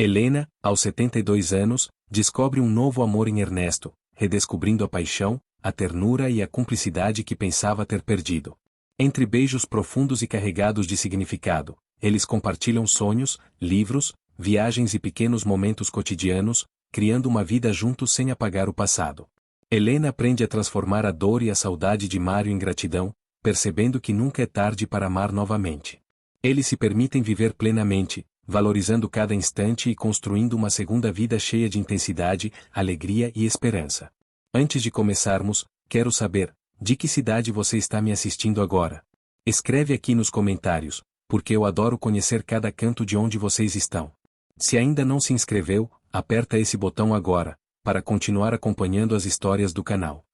Helena, aos 72 anos, descobre um novo amor em Ernesto, redescobrindo a paixão, a ternura e a cumplicidade que pensava ter perdido. Entre beijos profundos e carregados de significado, eles compartilham sonhos, livros, viagens e pequenos momentos cotidianos, criando uma vida juntos sem apagar o passado. Helena aprende a transformar a dor e a saudade de Mário em gratidão, percebendo que nunca é tarde para amar novamente. Eles se permitem viver plenamente, valorizando cada instante e construindo uma segunda vida cheia de intensidade, alegria e esperança. Antes de começarmos, quero saber, de que cidade você está me assistindo agora? Escreve aqui nos comentários, porque eu adoro conhecer cada canto de onde vocês estão. Se ainda não se inscreveu, aperta esse botão agora, para continuar acompanhando as histórias do canal.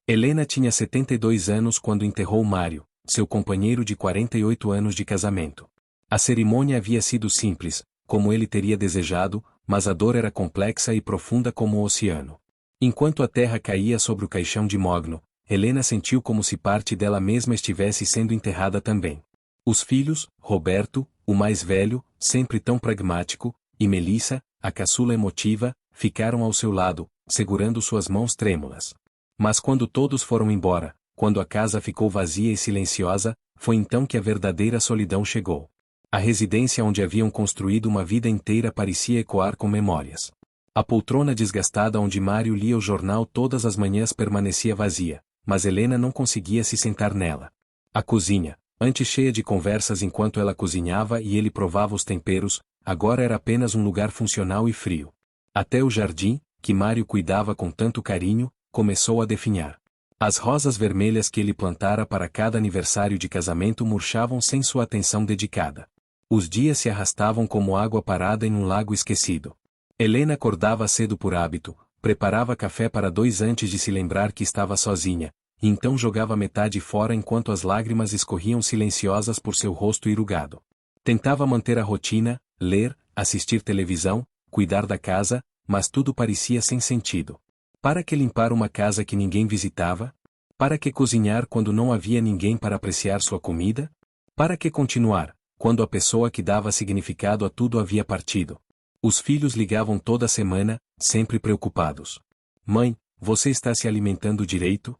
Helena tinha 72 anos quando enterrou Mário, seu companheiro de 48 anos de casamento. A cerimônia havia sido simples, como ele teria desejado, mas a dor era complexa e profunda como o oceano. Enquanto a terra caía sobre o caixão de mogno, Helena sentiu como se parte dela mesma estivesse sendo enterrada também. Os filhos, Roberto, o mais velho, sempre tão pragmático, e Melissa, a caçula emotiva, ficaram ao seu lado, segurando suas mãos trêmulas. Mas quando todos foram embora, quando a casa ficou vazia e silenciosa, foi então que a verdadeira solidão chegou. A residência onde haviam construído uma vida inteira parecia ecoar com memórias. A poltrona desgastada onde Mário lia o jornal todas as manhãs permanecia vazia, mas Helena não conseguia se sentar nela. A cozinha, antes cheia de conversas enquanto ela cozinhava e ele provava os temperos, agora era apenas um lugar funcional e frio. Até o jardim, que Mário cuidava com tanto carinho, começou a definhar. As rosas vermelhas que ele plantara para cada aniversário de casamento murchavam sem sua atenção dedicada. Os dias se arrastavam como água parada em um lago esquecido. Helena acordava cedo por hábito, preparava café para dois antes de se lembrar que estava sozinha, e então jogava metade fora enquanto as lágrimas escorriam silenciosas por seu rosto enrugado. Tentava manter a rotina, ler, assistir televisão, cuidar da casa, mas tudo parecia sem sentido. Para que limpar uma casa que ninguém visitava? Para que cozinhar quando não havia ninguém para apreciar sua comida? Para que continuar, quando a pessoa que dava significado a tudo havia partido? Os filhos ligavam toda semana, sempre preocupados. Mãe, você está se alimentando direito?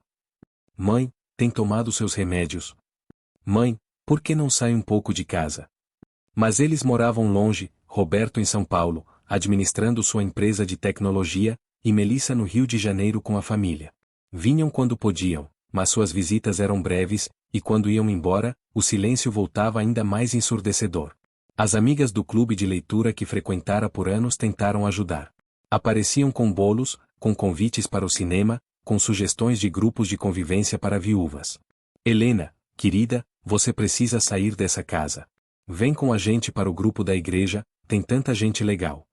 Mãe, tem tomado seus remédios? Mãe, por que não sai um pouco de casa? Mas eles moravam longe, Roberto em São Paulo, administrando sua empresa de tecnologia, e Melissa no Rio de Janeiro com a família. Vinham quando podiam, mas suas visitas eram breves, e quando iam embora, o silêncio voltava ainda mais ensurdecedor. As amigas do clube de leitura que frequentara por anos tentaram ajudar. Apareciam com bolos, com convites para o cinema, com sugestões de grupos de convivência para viúvas. Helena, querida, você precisa sair dessa casa. Vem com a gente para o grupo da igreja, tem tanta gente legal.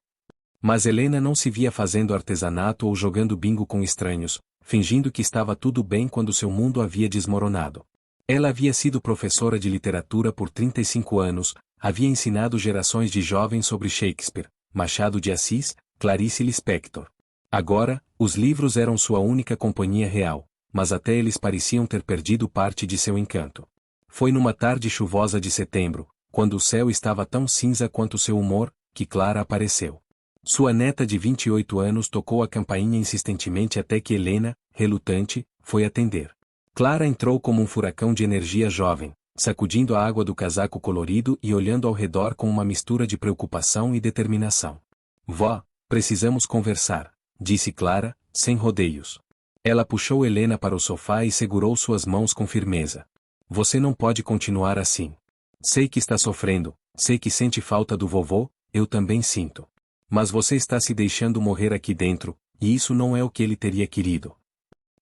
Mas Helena não se via fazendo artesanato ou jogando bingo com estranhos, fingindo que estava tudo bem quando seu mundo havia desmoronado. Ela havia sido professora de literatura por 35 anos, havia ensinado gerações de jovens sobre Shakespeare, Machado de Assis, Clarice Lispector. Agora, os livros eram sua única companhia real, mas até eles pareciam ter perdido parte de seu encanto. Foi numa tarde chuvosa de setembro, quando o céu estava tão cinza quanto seu humor, que Clara apareceu. Sua neta de 28 anos tocou a campainha insistentemente até que Helena, relutante, foi atender. Clara entrou como um furacão de energia jovem, sacudindo a água do casaco colorido e olhando ao redor com uma mistura de preocupação e determinação. Vó, precisamos conversar, disse Clara, sem rodeios. Ela puxou Helena para o sofá e segurou suas mãos com firmeza. Você não pode continuar assim. Sei que está sofrendo, sei que sente falta do vovô, eu também sinto. Mas você está se deixando morrer aqui dentro, e isso não é o que ele teria querido.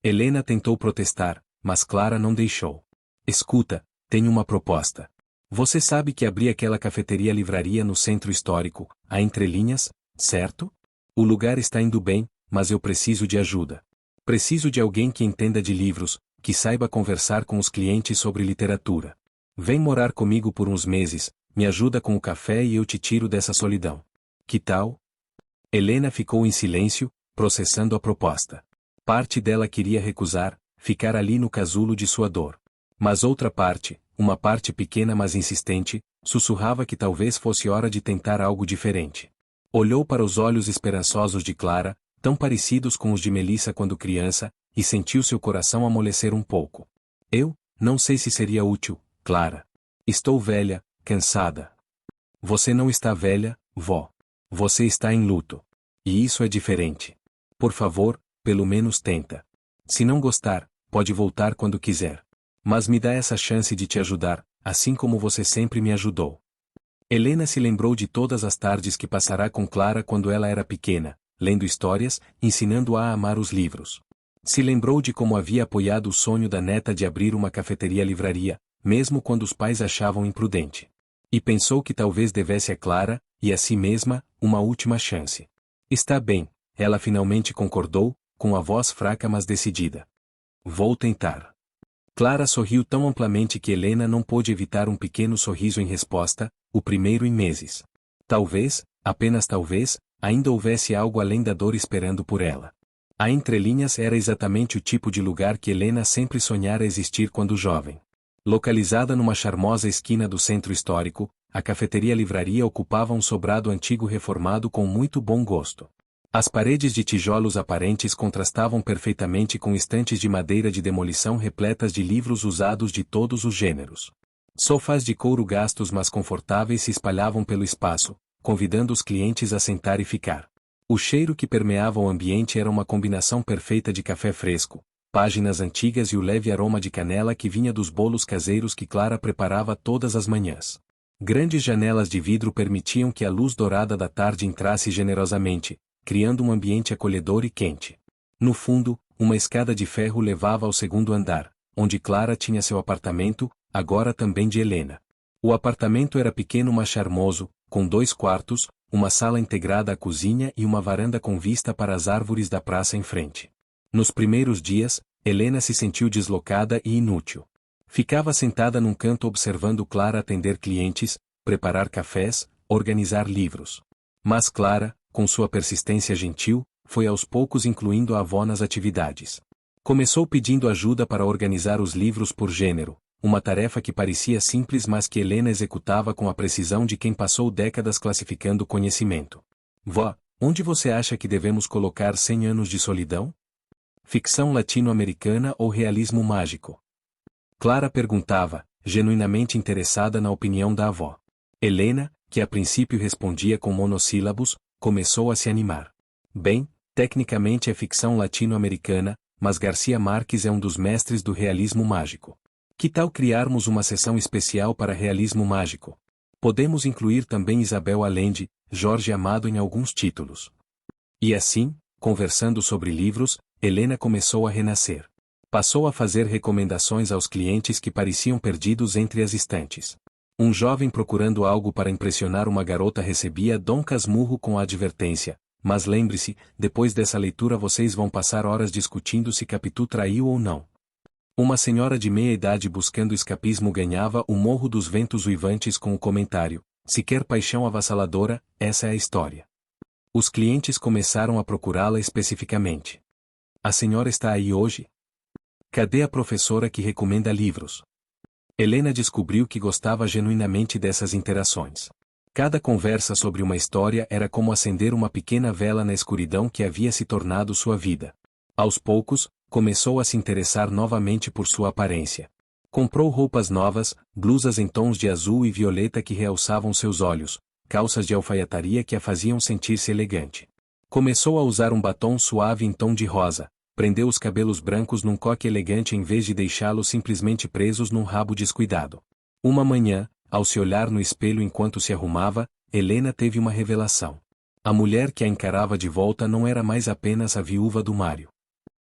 Helena tentou protestar, mas Clara não deixou. Escuta, tenho uma proposta. Você sabe que abri aquela cafeteria-livraria no centro histórico, a Entrelinhas, certo? O lugar está indo bem, mas eu preciso de ajuda. Preciso de alguém que entenda de livros, que saiba conversar com os clientes sobre literatura. Vem morar comigo por uns meses, me ajuda com o café e eu te tiro dessa solidão. Que tal? Helena ficou em silêncio, processando a proposta. Parte dela queria recusar, ficar ali no casulo de sua dor. Mas outra parte, uma parte pequena mas insistente, sussurrava que talvez fosse hora de tentar algo diferente. Olhou para os olhos esperançosos de Clara, tão parecidos com os de Melissa quando criança, e sentiu seu coração amolecer um pouco. Eu, não sei se seria útil, Clara. Estou velha, cansada. Você não está velha, vó. Você está em luto. E isso é diferente. Por favor, pelo menos tenta. Se não gostar, pode voltar quando quiser. Mas me dá essa chance de te ajudar, assim como você sempre me ajudou. Helena se lembrou de todas as tardes que passará com Clara quando ela era pequena, lendo histórias, ensinando-a a amar os livros. Se lembrou de como havia apoiado o sonho da neta de abrir uma cafeteria-livraria, mesmo quando os pais achavam imprudente. E pensou que talvez devesse a Clara, e a si mesma, uma última chance. Está bem, ela finalmente concordou, com a voz fraca mas decidida. Vou tentar. Clara sorriu tão amplamente que Helena não pôde evitar um pequeno sorriso em resposta, o primeiro em meses. Talvez, apenas talvez, ainda houvesse algo além da dor esperando por ela. A Entrelinhas era exatamente o tipo de lugar que Helena sempre sonhara existir quando jovem. Localizada numa charmosa esquina do centro histórico, a cafeteria-livraria ocupava um sobrado antigo reformado com muito bom gosto. As paredes de tijolos aparentes contrastavam perfeitamente com estantes de madeira de demolição repletas de livros usados de todos os gêneros. Sofás de couro gastos mas confortáveis se espalhavam pelo espaço, convidando os clientes a sentar e ficar. O cheiro que permeava o ambiente era uma combinação perfeita de café fresco, páginas antigas e o leve aroma de canela que vinha dos bolos caseiros que Clara preparava todas as manhãs. Grandes janelas de vidro permitiam que a luz dourada da tarde entrasse generosamente, criando um ambiente acolhedor e quente. No fundo, uma escada de ferro levava ao segundo andar, onde Clara tinha seu apartamento, agora também de Helena. O apartamento era pequeno mas charmoso, com 2 quartos, uma sala integrada à cozinha e uma varanda com vista para as árvores da praça em frente. Nos primeiros dias, Helena se sentiu deslocada e inútil. Ficava sentada num canto observando Clara atender clientes, preparar cafés, organizar livros. Mas Clara, com sua persistência gentil, foi aos poucos incluindo a avó nas atividades. Começou pedindo ajuda para organizar os livros por gênero, uma tarefa que parecia simples mas que Helena executava com a precisão de quem passou décadas classificando conhecimento. Vó, onde você acha que devemos colocar 100 anos de solidão? Ficção latino-americana ou realismo mágico? Clara perguntava, genuinamente interessada na opinião da avó. Helena, que a princípio respondia com monossílabos, começou a se animar. Bem, tecnicamente é ficção latino-americana, mas Garcia Marques é um dos mestres do realismo mágico. Que tal criarmos uma seção especial para realismo mágico? Podemos incluir também Isabel Allende, Jorge Amado em alguns títulos. E assim, conversando sobre livros, Helena começou a renascer. Passou a fazer recomendações aos clientes que pareciam perdidos entre as estantes. Um jovem procurando algo para impressionar uma garota recebia Dom Casmurro com a advertência: mas lembre-se, depois dessa leitura vocês vão passar horas discutindo se Capitu traiu ou não. Uma senhora de meia idade buscando escapismo ganhava o Morro dos Ventos Uivantes com o comentário: se quer paixão avassaladora, essa é a história. Os clientes começaram a procurá-la especificamente. A senhora está aí hoje? Cadê a professora que recomenda livros? Helena descobriu que gostava genuinamente dessas interações. Cada conversa sobre uma história era como acender uma pequena vela na escuridão que havia se tornado sua vida. Aos poucos, começou a se interessar novamente por sua aparência. Comprou roupas novas, blusas em tons de azul e violeta que realçavam seus olhos, calças de alfaiataria que a faziam sentir-se elegante. Começou a usar um batom suave em tom de rosa, prendeu os cabelos brancos num coque elegante em vez de deixá-los simplesmente presos num rabo descuidado. Uma manhã, ao se olhar no espelho enquanto se arrumava, Helena teve uma revelação. A mulher que a encarava de volta não era mais apenas a viúva do Mário.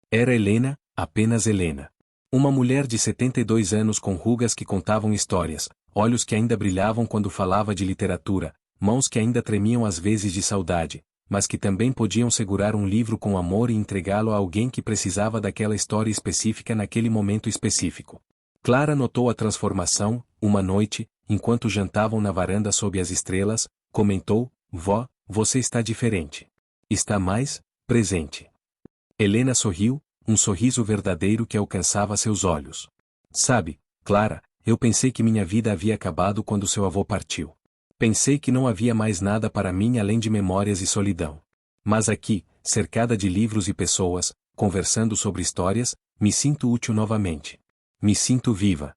Era Helena, apenas Helena. Uma mulher de 72 anos com rugas que contavam histórias, olhos que ainda brilhavam quando falava de literatura, mãos que ainda tremiam às vezes de saudade, mas que também podiam segurar um livro com amor e entregá-lo a alguém que precisava daquela história específica naquele momento específico. Clara notou a transformação, uma noite, enquanto jantavam na varanda sob as estrelas, comentou: vó, você está diferente. Está mais presente. Helena sorriu, um sorriso verdadeiro que alcançava seus olhos. Sabe, Clara, eu pensei que minha vida havia acabado quando seu avô partiu. Pensei que não havia mais nada para mim além de memórias e solidão. Mas aqui, cercada de livros e pessoas, conversando sobre histórias, me sinto útil novamente. Me sinto viva.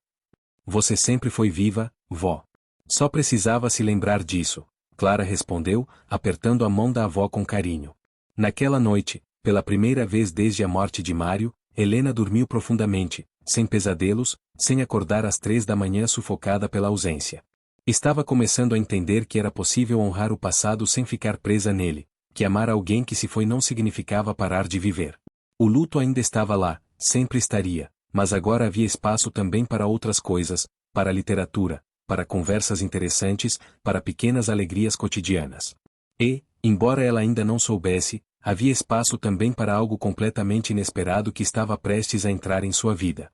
Você sempre foi viva, vó. Só precisava se lembrar disso, Clara respondeu, apertando a mão da avó com carinho. Naquela noite, pela primeira vez desde a morte de Mário, Helena dormiu profundamente, sem pesadelos, sem acordar às 3 da manhã sufocada pela ausência. Estava começando a entender que era possível honrar o passado sem ficar presa nele, que amar alguém que se foi não significava parar de viver. O luto ainda estava lá, sempre estaria, mas agora havia espaço também para outras coisas, para a literatura, para conversas interessantes, para pequenas alegrias cotidianas. E, embora ela ainda não soubesse, havia espaço também para algo completamente inesperado que estava prestes a entrar em sua vida.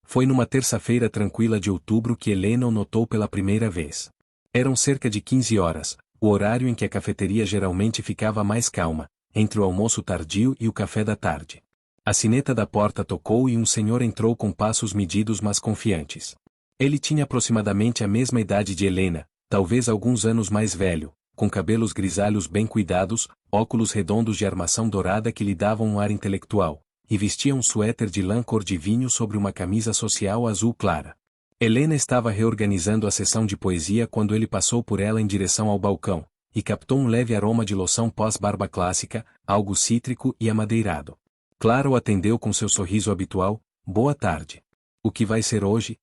Foi numa terça-feira tranquila de outubro que Helena o notou pela primeira vez. Eram cerca de 15 horas, o horário em que a cafeteria geralmente ficava mais calma, entre o almoço tardio e o café da tarde. A sineta da porta tocou e um senhor entrou com passos medidos mas confiantes. Ele tinha aproximadamente a mesma idade de Helena, talvez alguns anos mais velho, com cabelos grisalhos bem cuidados, óculos redondos de armação dourada que lhe davam um ar intelectual, e vestia um suéter de lã cor de vinho sobre uma camisa social azul clara. Helena estava reorganizando a sessão de poesia quando ele passou por ela em direção ao balcão, e captou um leve aroma de loção pós-barba clássica, algo cítrico e amadeirado. Clara o atendeu com seu sorriso habitual, boa tarde. O que vai ser hoje?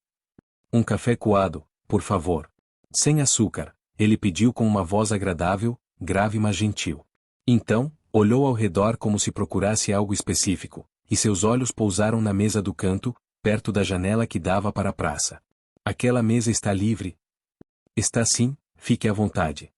Um café coado, por favor. Sem açúcar, ele pediu com uma voz agradável, grave mas gentil. Então, olhou ao redor como se procurasse algo específico, e seus olhos pousaram na mesa do canto, perto da janela que dava para a praça. Aquela mesa está livre? Está sim, fique à vontade.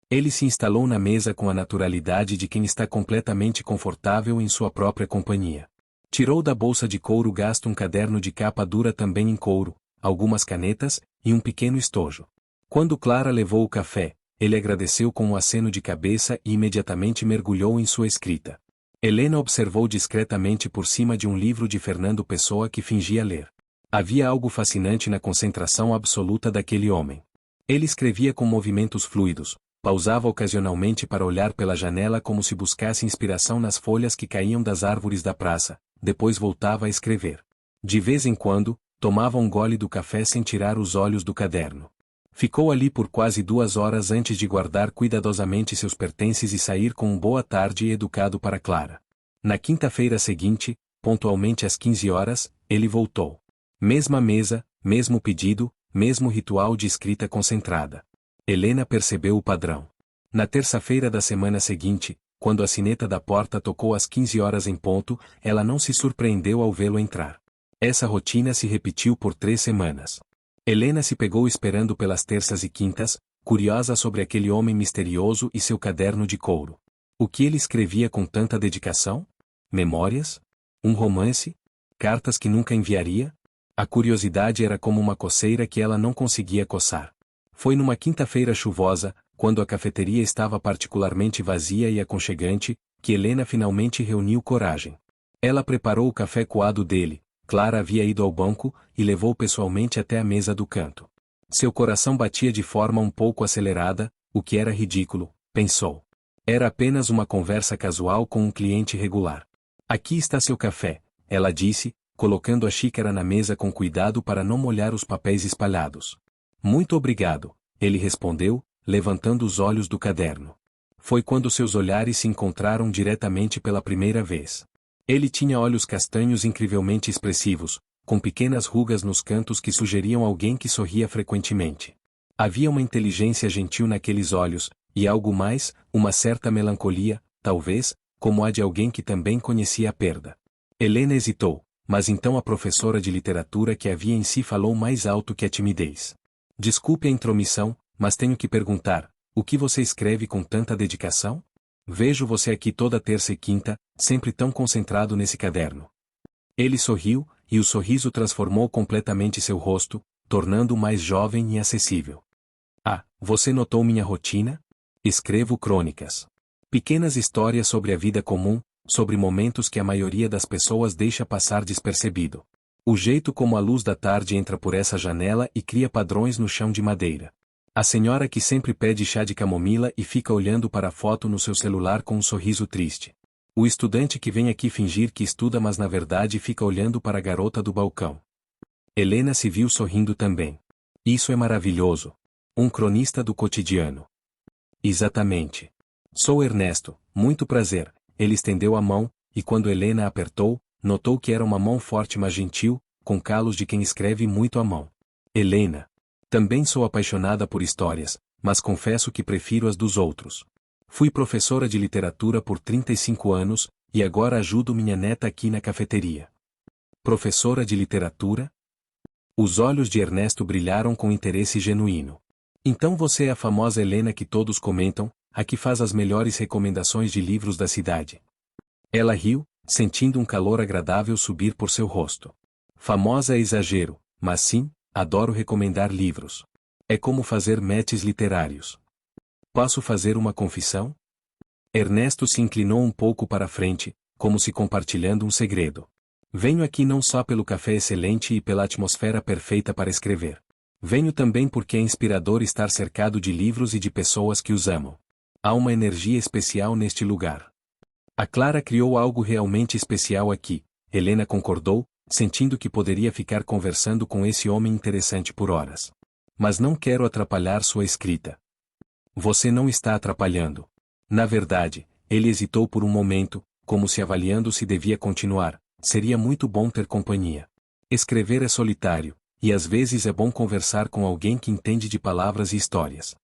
Ele se instalou na mesa com a naturalidade de quem está completamente confortável em sua própria companhia. Tirou da bolsa de couro gasto um caderno de capa dura também em couro, algumas canetas, e um pequeno estojo. Quando Clara levou o café, ele agradeceu com um aceno de cabeça e imediatamente mergulhou em sua escrita. Helena observou discretamente por cima de um livro de Fernando Pessoa que fingia ler. Havia algo fascinante na concentração absoluta daquele homem. Ele escrevia com movimentos fluidos, pausava ocasionalmente para olhar pela janela como se buscasse inspiração nas folhas que caíam das árvores da praça, depois voltava a escrever. De vez em quando, tomava um gole do café sem tirar os olhos do caderno. Ficou ali por quase 2 horas antes de guardar cuidadosamente seus pertences e sair com um boa tarde educado para Clara. Na quinta-feira seguinte, pontualmente às 15 horas, ele voltou. Mesma mesa, mesmo pedido, mesmo ritual de escrita concentrada. Helena percebeu o padrão. Na terça-feira da semana seguinte, quando a sineta da porta tocou às 15 horas em ponto, ela não se surpreendeu ao vê-lo entrar. Essa rotina se repetiu por 3 semanas. Helena se pegou esperando pelas terças e quintas, curiosa sobre aquele homem misterioso e seu caderno de couro. O que ele escrevia com tanta dedicação? Memórias? Um romance? Cartas que nunca enviaria? A curiosidade era como uma coceira que ela não conseguia coçar. Foi numa quinta-feira chuvosa, quando a cafeteria estava particularmente vazia e aconchegante, que Helena finalmente reuniu coragem. Ela preparou o café coado dele. Clara havia ido ao banco, e levou pessoalmente até a mesa do canto. Seu coração batia de forma um pouco acelerada, o que era ridículo, pensou. Era apenas uma conversa casual com um cliente regular. Aqui está seu café, ela disse, colocando a xícara na mesa com cuidado para não molhar os papéis espalhados. Muito obrigado, ele respondeu, levantando os olhos do caderno. Foi quando seus olhares se encontraram diretamente pela primeira vez. Ele tinha olhos castanhos incrivelmente expressivos, com pequenas rugas nos cantos que sugeriam alguém que sorria frequentemente. Havia uma inteligência gentil naqueles olhos, e algo mais, uma certa melancolia, talvez, como a de alguém que também conhecia a perda. Helena hesitou, mas então a professora de literatura que havia em si falou mais alto que a timidez. Desculpe a intromissão, mas tenho que perguntar, o que você escreve com tanta dedicação? Vejo você aqui toda terça e quinta, sempre tão concentrado nesse caderno. Ele sorriu, e o sorriso transformou completamente seu rosto, tornando-o mais jovem e acessível. Ah, você notou minha rotina? Escrevo crônicas. Pequenas histórias sobre a vida comum, sobre momentos que a maioria das pessoas deixa passar despercebido. O jeito como a luz da tarde entra por essa janela e cria padrões no chão de madeira. A senhora que sempre pede chá de camomila e fica olhando para a foto no seu celular com um sorriso triste. O estudante que vem aqui fingir que estuda mas na verdade fica olhando para a garota do balcão. Helena se viu sorrindo também. Isso é maravilhoso. Um cronista do cotidiano. Exatamente. Sou Ernesto, muito prazer. Ele estendeu a mão, e quando Helena apertou, notou que era uma mão forte mas gentil, com calos de quem escreve muito à mão. Helena. Também sou apaixonada por histórias, mas confesso que prefiro as dos outros. Fui professora de literatura por 35 anos, e agora ajudo minha neta aqui na cafeteria. Professora de literatura? Os olhos de Ernesto brilharam com interesse genuíno. Então você é a famosa Helena que todos comentam, a que faz as melhores recomendações de livros da cidade. Ela riu, sentindo um calor agradável subir por seu rosto. Famosa é exagero, mas sim, adoro recomendar livros. É como fazer matches literários. Posso fazer uma confissão? Ernesto se inclinou um pouco para a frente, como se compartilhando um segredo. Venho aqui não só pelo café excelente e pela atmosfera perfeita para escrever. Venho também porque é inspirador estar cercado de livros e de pessoas que os amam. Há uma energia especial neste lugar. A Clara criou algo realmente especial aqui, Helena concordou, sentindo que poderia ficar conversando com esse homem interessante por horas. Mas não quero atrapalhar sua escrita. Você não está atrapalhando. Na verdade, ele hesitou por um momento, como se avaliando se devia continuar. Seria muito bom ter companhia. Escrever é solitário, e às vezes é bom conversar com alguém que entende de palavras e histórias.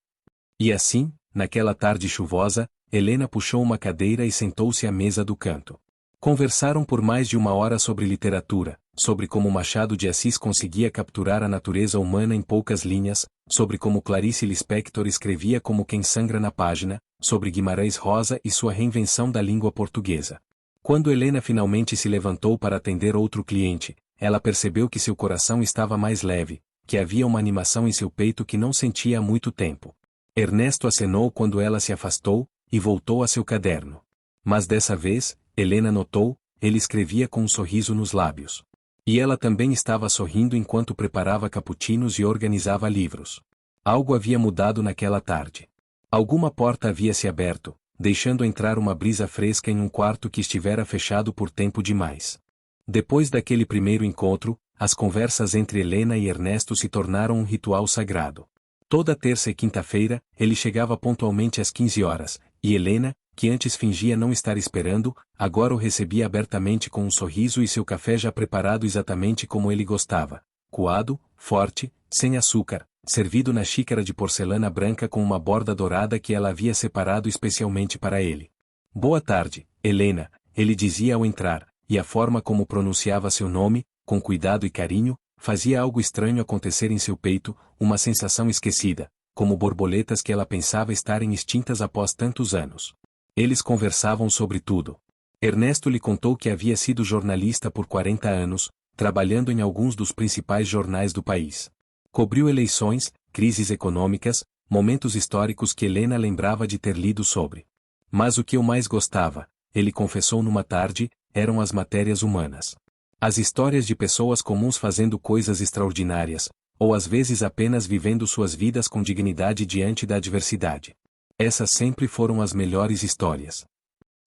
E assim, naquela tarde chuvosa, Helena puxou uma cadeira e sentou-se à mesa do canto. Conversaram por mais de uma hora sobre literatura, sobre como Machado de Assis conseguia capturar a natureza humana em poucas linhas, sobre como Clarice Lispector escrevia como quem sangra na página, sobre Guimarães Rosa e sua reinvenção da língua portuguesa. Quando Helena finalmente se levantou para atender outro cliente, ela percebeu que seu coração estava mais leve, que havia uma animação em seu peito que não sentia há muito tempo. Ernesto acenou quando ela se afastou, e voltou a seu caderno. Mas dessa vez, Helena notou, ele escrevia com um sorriso nos lábios. E ela também estava sorrindo enquanto preparava cappuccinos e organizava livros. Algo havia mudado naquela tarde. Alguma porta havia se aberto, deixando entrar uma brisa fresca em um quarto que estivera fechado por tempo demais. Depois daquele primeiro encontro, as conversas entre Helena e Ernesto se tornaram um ritual sagrado. Toda terça e quinta-feira, ele chegava pontualmente às 15 horas, e Helena, que antes fingia não estar esperando, agora o recebia abertamente com um sorriso e seu café já preparado exatamente como ele gostava. Coado, forte, sem açúcar, servido na xícara de porcelana branca com uma borda dourada que ela havia separado especialmente para ele. Boa tarde, Helena, ele dizia ao entrar, e a forma como pronunciava seu nome, com cuidado e carinho, fazia algo estranho acontecer em seu peito, uma sensação esquecida, como borboletas que ela pensava estarem extintas após tantos anos. Eles conversavam sobre tudo. Ernesto lhe contou que havia sido jornalista por 40 anos, trabalhando em alguns dos principais jornais do país. Cobriu eleições, crises econômicas, momentos históricos que Helena lembrava de ter lido sobre. Mas o que eu mais gostava, ele confessou numa tarde, eram as matérias humanas. As histórias de pessoas comuns fazendo coisas extraordinárias, ou às vezes apenas vivendo suas vidas com dignidade diante da adversidade. Essas sempre foram as melhores histórias.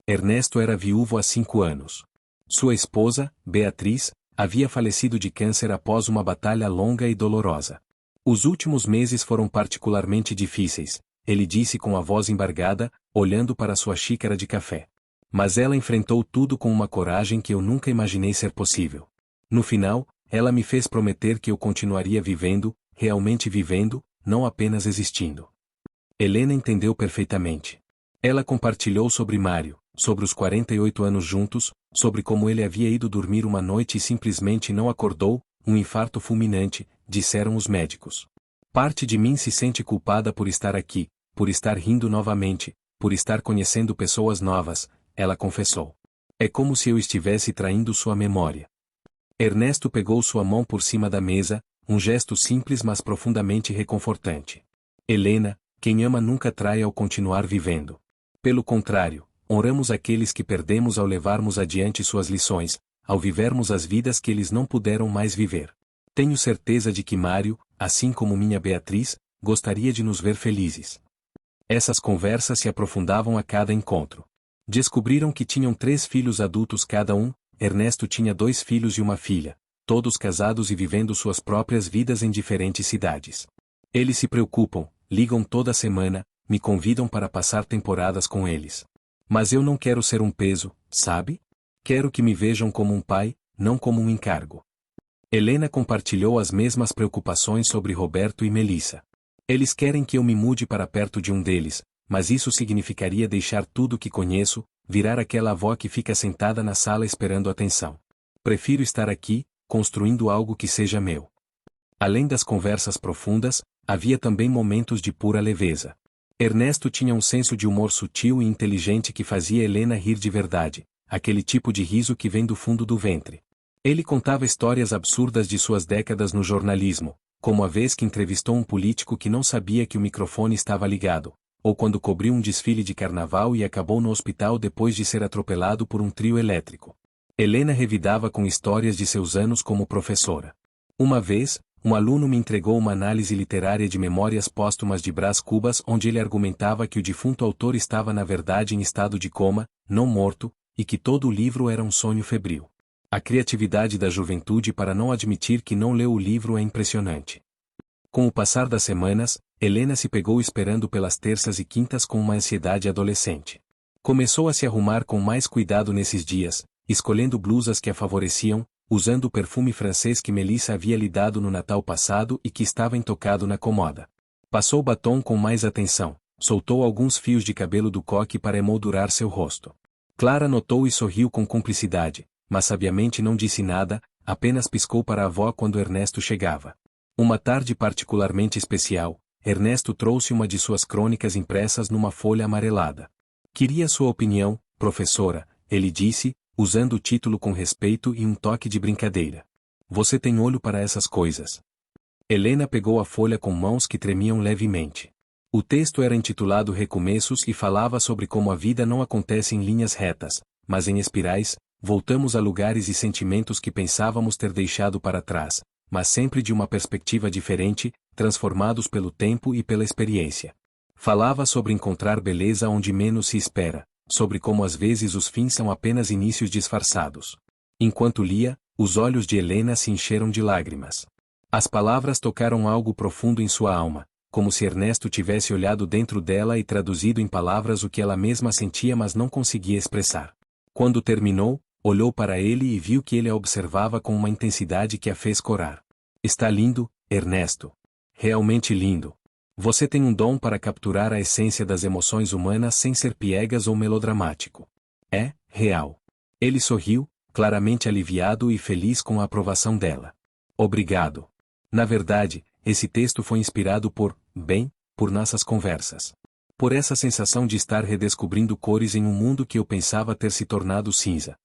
Ernesto era viúvo há 5 anos. Sua esposa, Beatriz, havia falecido de câncer após uma batalha longa e dolorosa. Os últimos meses foram particularmente difíceis, ele disse com a voz embargada, olhando para sua xícara de café. Mas ela enfrentou tudo com uma coragem que eu nunca imaginei ser possível. No final, ela me fez prometer que eu continuaria vivendo, realmente vivendo, não apenas existindo. Helena entendeu perfeitamente. Ela compartilhou sobre Mário, sobre os 48 anos juntos, sobre como ele havia ido dormir uma noite e simplesmente não acordou, um infarto fulminante, disseram os médicos. Parte de mim se sente culpada por estar aqui, por estar rindo novamente, por estar conhecendo pessoas novas, ela confessou. É como se eu estivesse traindo sua memória. Ernesto pegou sua mão por cima da mesa, um gesto simples mas profundamente reconfortante. Helena, quem ama nunca trai ao continuar vivendo. Pelo contrário, honramos aqueles que perdemos ao levarmos adiante suas lições, ao vivermos as vidas que eles não puderam mais viver. Tenho certeza de que Mário, assim como minha Beatriz, gostaria de nos ver felizes. Essas conversas se aprofundavam a cada encontro. Descobriram que tinham 3 filhos adultos cada um. Ernesto tinha 2 filhos e uma filha, todos casados e vivendo suas próprias vidas em diferentes cidades. Eles se preocupam, ligam toda semana, me convidam para passar temporadas com eles. Mas eu não quero ser um peso, sabe? Quero que me vejam como um pai, não como um encargo. Helena compartilhou as mesmas preocupações sobre Roberto e Melissa. Eles querem que eu me mude para perto de um deles, mas isso significaria deixar tudo que conheço, virar aquela avó que fica sentada na sala esperando atenção. Prefiro estar aqui, construindo algo que seja meu. Além das conversas profundas, havia também momentos de pura leveza. Ernesto tinha um senso de humor sutil e inteligente que fazia Helena rir de verdade, aquele tipo de riso que vem do fundo do ventre. Ele contava histórias absurdas de suas décadas no jornalismo, como a vez que entrevistou um político que não sabia que o microfone estava ligado, ou quando cobriu um desfile de carnaval e acabou no hospital depois de ser atropelado por um trio elétrico. Helena revidava com histórias de seus anos como professora. Uma vez, um aluno me entregou uma análise literária de Memórias Póstumas de Brás Cubas onde ele argumentava que o defunto autor estava na verdade em estado de coma, não morto, e que todo o livro era um sonho febril. A criatividade da juventude para não admitir que não leu o livro é impressionante. Com o passar das semanas, Helena se pegou esperando pelas terças e quintas com uma ansiedade adolescente. Começou a se arrumar com mais cuidado nesses dias, escolhendo blusas que a favoreciam, usando o perfume francês que Melissa havia lhe dado no Natal passado e que estava entocado na comoda. Passou o batom com mais atenção, soltou alguns fios de cabelo do coque para emoldurar seu rosto. Clara notou e sorriu com cumplicidade, mas sabiamente não disse nada, apenas piscou para a avó quando Ernesto chegava. Uma tarde particularmente especial, Ernesto trouxe uma de suas crônicas impressas numa folha amarelada. Queria sua opinião, professora, ele disse, usando o título com respeito e um toque de brincadeira. Você tem olho para essas coisas. Helena pegou a folha com mãos que tremiam levemente. O texto era intitulado Recomeços e falava sobre como a vida não acontece em linhas retas, mas em espirais. Voltamos a lugares e sentimentos que pensávamos ter deixado para trás, mas sempre de uma perspectiva diferente, transformados pelo tempo e pela experiência. Falava sobre encontrar beleza onde menos se espera, sobre como às vezes os fins são apenas inícios disfarçados. Enquanto lia, os olhos de Helena se encheram de lágrimas. As palavras tocaram algo profundo em sua alma, como se Ernesto tivesse olhado dentro dela e traduzido em palavras o que ela mesma sentia mas não conseguia expressar. Quando terminou, olhou para ele e viu que ele a observava com uma intensidade que a fez corar. Está lindo, Ernesto. Realmente lindo. Você tem um dom para capturar a essência das emoções humanas sem ser piegas ou melodramático. É, real. Ele sorriu, claramente aliviado e feliz com a aprovação dela. Obrigado. Na verdade, esse texto foi inspirado por nossas conversas. Por essa sensação de estar redescobrindo cores em um mundo que eu pensava ter se tornado cinza.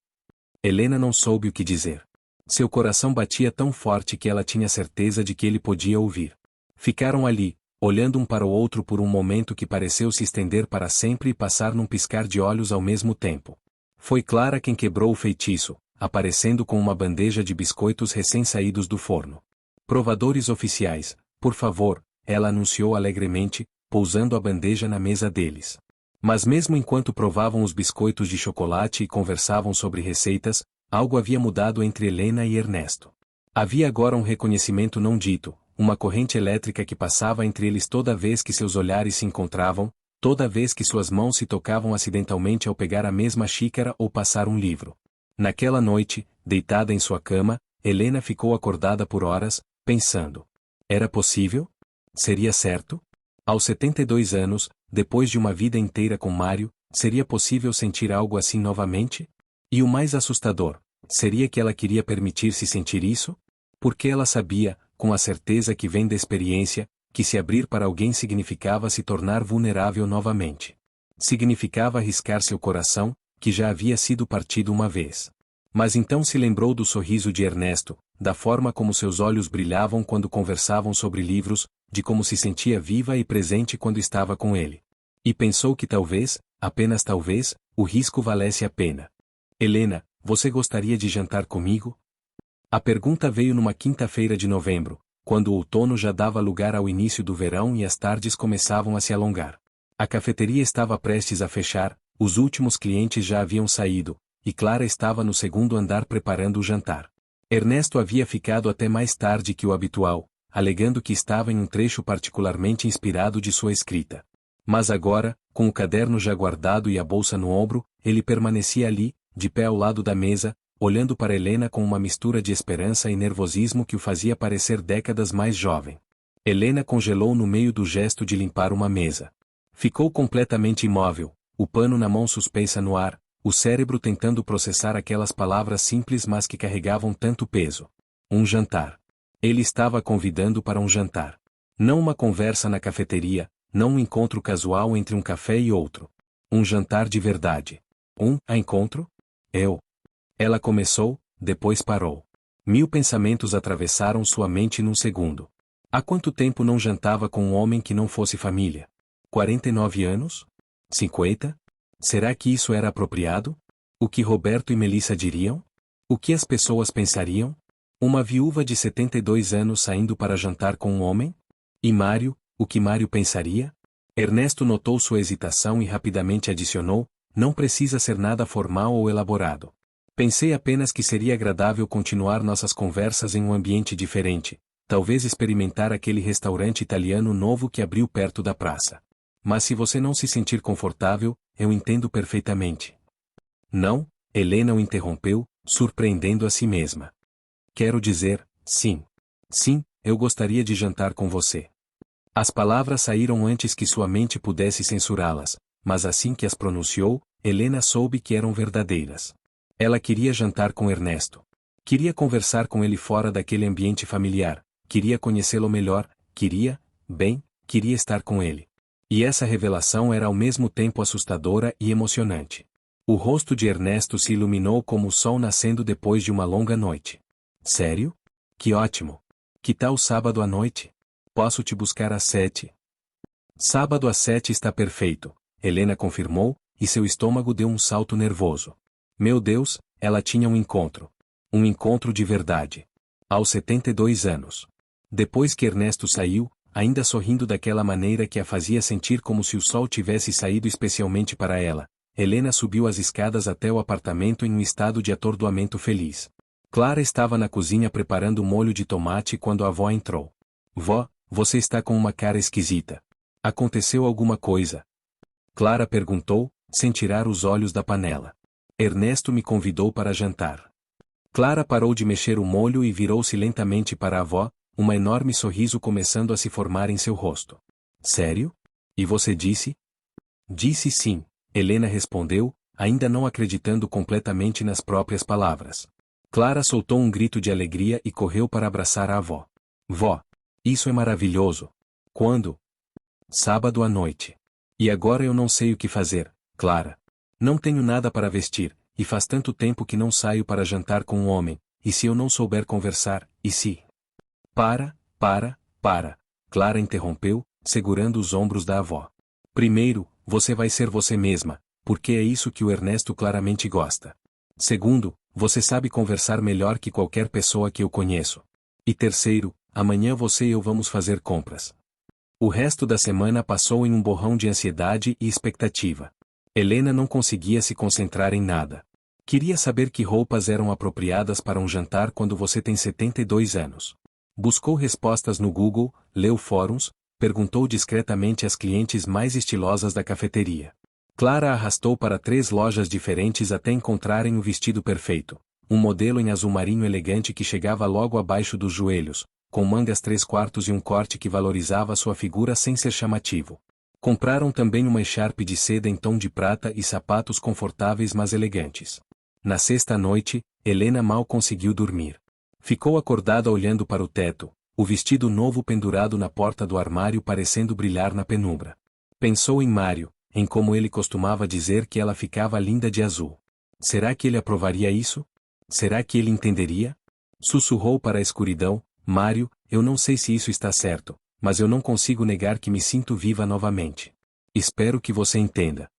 Helena não soube o que dizer. Seu coração batia tão forte que ela tinha certeza de que ele podia ouvir. Ficaram ali, olhando um para o outro por um momento que pareceu se estender para sempre e passar num piscar de olhos ao mesmo tempo. Foi Clara quem quebrou o feitiço, aparecendo com uma bandeja de biscoitos recém-saídos do forno. Provadores oficiais, por favor, ela anunciou alegremente, pousando a bandeja na mesa deles. Mas mesmo enquanto provavam os biscoitos de chocolate e conversavam sobre receitas, algo havia mudado entre Helena e Ernesto. Havia agora um reconhecimento não dito, uma corrente elétrica que passava entre eles toda vez que seus olhares se encontravam, toda vez que suas mãos se tocavam acidentalmente ao pegar a mesma xícara ou passar um livro. Naquela noite, deitada em sua cama, Helena ficou acordada por horas, pensando. Era possível? Seria certo? Aos 72 anos, depois de uma vida inteira com Mário, seria possível sentir algo assim novamente? E o mais assustador, seria que ela queria permitir-se sentir isso? Porque ela sabia, com a certeza que vem da experiência, que se abrir para alguém significava se tornar vulnerável novamente. Significava arriscar seu coração, que já havia sido partido uma vez. Mas então se lembrou do sorriso de Ernesto, da forma como seus olhos brilhavam quando conversavam sobre livros, de como se sentia viva e presente quando estava com ele. E pensou que talvez, apenas talvez, o risco valesse a pena. Helena, você gostaria de jantar comigo? A pergunta veio numa quinta-feira de novembro, quando o outono já dava lugar ao início do verão e as tardes começavam a se alongar. A cafeteria estava prestes a fechar, os últimos clientes já haviam saído, e Clara estava no segundo andar preparando o jantar. Ernesto havia ficado até mais tarde que o habitual, alegando que estava em um trecho particularmente inspirado de sua escrita. Mas agora, com o caderno já guardado e a bolsa no ombro, ele permanecia ali, de pé ao lado da mesa, olhando para Helena com uma mistura de esperança e nervosismo que o fazia parecer décadas mais jovem. Helena congelou no meio do gesto de limpar uma mesa. Ficou completamente imóvel, o pano na mão suspensa no ar, o cérebro tentando processar aquelas palavras simples mas que carregavam tanto peso. Um jantar. Ele estava convidando para um jantar. Não uma conversa na cafeteria, não um encontro casual entre um café e outro. Um jantar de verdade. Encontro? Ela começou, depois parou. 1000 pensamentos atravessaram sua mente num segundo. Há quanto tempo não jantava com um homem que não fosse família? 49 anos? 50? Será que isso era apropriado? O que Roberto e Melissa diriam? O que as pessoas pensariam? Uma viúva de 72 anos saindo para jantar com um homem? E Mário, o que Mário pensaria? Ernesto notou sua hesitação e rapidamente adicionou: não precisa ser nada formal ou elaborado. Pensei apenas que seria agradável continuar nossas conversas em um ambiente diferente, talvez experimentar aquele restaurante italiano novo que abriu perto da praça. Mas se você não se sentir confortável, eu entendo perfeitamente. Não, Helena o interrompeu, surpreendendo a si mesma. Quero dizer, sim. Sim, eu gostaria de jantar com você. As palavras saíram antes que sua mente pudesse censurá-las, mas assim que as pronunciou, Helena soube que eram verdadeiras. Ela queria jantar com Ernesto. Queria conversar com ele fora daquele ambiente familiar, queria conhecê-lo melhor, queria estar com ele. E essa revelação era ao mesmo tempo assustadora e emocionante. O rosto de Ernesto se iluminou como o sol nascendo depois de uma longa noite. Sério? Que ótimo! Que tal sábado à noite? Posso te buscar às 7? Sábado às 7 está perfeito, Helena confirmou, e seu estômago deu um salto nervoso. Meu Deus, ela tinha um encontro. Um encontro de verdade. Aos 72 anos. Depois que Ernesto saiu, ainda sorrindo daquela maneira que a fazia sentir como se o sol tivesse saído especialmente para ela, Helena subiu as escadas até o apartamento em um estado de atordoamento feliz. Clara estava na cozinha preparando molho de tomate quando a avó entrou. Vó, você está com uma cara esquisita. Aconteceu alguma coisa? Clara perguntou, sem tirar os olhos da panela. Ernesto me convidou para jantar. Clara parou de mexer o molho e virou-se lentamente para a avó, um enorme sorriso começando a se formar em seu rosto. Sério? E você disse? Disse sim, Helena respondeu, ainda não acreditando completamente nas próprias palavras. Clara soltou um grito de alegria e correu para abraçar a avó. Vó! Isso é maravilhoso! Quando? Sábado à noite. E agora eu não sei o que fazer, Clara. Não tenho nada para vestir, e faz tanto tempo que não saio para jantar com um homem, e se eu não souber conversar, e se... Para, Clara interrompeu, segurando os ombros da avó. Primeiro, você vai ser você mesma, porque é isso que o Ernesto claramente gosta. Segundo, você sabe conversar melhor que qualquer pessoa que eu conheço. E terceiro, amanhã você e eu vamos fazer compras. O resto da semana passou em um borrão de ansiedade e expectativa. Helena não conseguia se concentrar em nada. Queria saber que roupas eram apropriadas para um jantar quando você tem 72 anos. Buscou respostas no Google, leu fóruns, perguntou discretamente às clientes mais estilosas da cafeteria. Clara arrastou para 3 lojas diferentes até encontrarem o vestido perfeito. Um modelo em azul marinho elegante que chegava logo abaixo dos joelhos, com mangas 3/4 e um corte que valorizava sua figura sem ser chamativo. Compraram também uma echarpe de seda em tom de prata e sapatos confortáveis mas elegantes. Na sexta noite, Helena mal conseguiu dormir. Ficou acordada olhando para o teto, o vestido novo pendurado na porta do armário parecendo brilhar na penumbra. Pensou em Mário, em como ele costumava dizer que ela ficava linda de azul. Será que ele aprovaria isso? Será que ele entenderia? Sussurrou para a escuridão: Mário, eu não sei se isso está certo, mas eu não consigo negar que me sinto viva novamente. Espero que você entenda.